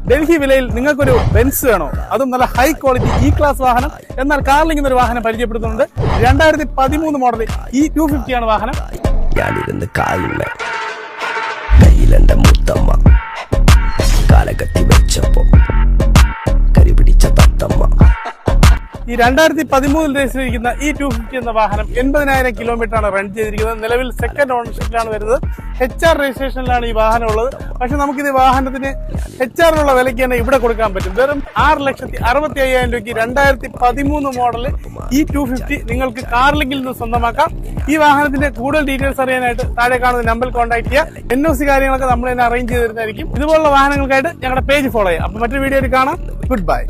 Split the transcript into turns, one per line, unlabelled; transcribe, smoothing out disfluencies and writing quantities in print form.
ഡൽഹി വിലയിൽ നിങ്ങൾക്കൊരു ബെൻസ് വേണോ, അതും നല്ല ഹൈ ക്വാളിറ്റി ഇ ക്ലാസ് വാഹനം, എന്നാൽ കാർലിംഗ് എന്നൊരു വാഹനം പരിചയപ്പെടുത്തുന്നുണ്ട്. 2013 മോഡൽ E250 ആണ് വാഹനം.
ഞാനിരുന്ന് കായുന്ന കയ്യിലെന്റെ മുത്തമ്മ കാലകത്തി വെച്ചപ്പോ കരിപിടിച്ച തത്തമ്മ.
ഈ 2013 രജിസ്റ്ററിയിരിക്കുന്ന E250 എന്ന വാഹനം 80,000 കിലോമീറ്ററാണ് റൺ ചെയ്തിരിക്കുന്നത്. നിലവിൽ സെക്കൻഡ് ഓണർഷിപ്പിലാണ് വരുന്നത്. HR രജിസ്ട്രേഷനിലാണ് ഈ വാഹനം ഉള്ളത്. പക്ഷെ നമുക്കിത് വാഹനത്തിന് HR-നുള്ള വിലയ്ക്ക് തന്നെ ഇവിടെ കൊടുക്കാൻ പറ്റും. വെറും 6,65,000 രൂപയ്ക്ക് 2013 മോഡൽ E250 നിങ്ങൾക്ക് കാർലിംഗിൽ നിന്ന് സ്വന്തമാക്കാം. ഈ വാഹനത്തിന്റെ കൂടുതൽ ഡീറ്റെയിൽസ് അറിയാനായിട്ട് താഴെ കാണുന്ന നമ്പറിൽ കോൺടാക്ട് ചെയ്യുക. NOC കാര്യങ്ങളൊക്കെ നമ്മൾ തന്നെ അറേഞ്ച് ചെയ്ത് തരുന്നതായിരിക്കും. ഇതുപോലുള്ള വാഹനങ്ങൾക്കായിട്ട് ഞങ്ങളുടെ പേജ് ഫോളോ ചെയ്യുക. അപ്പൊ മറ്റൊരു വീഡിയോയിൽ കാണാം. Good bye.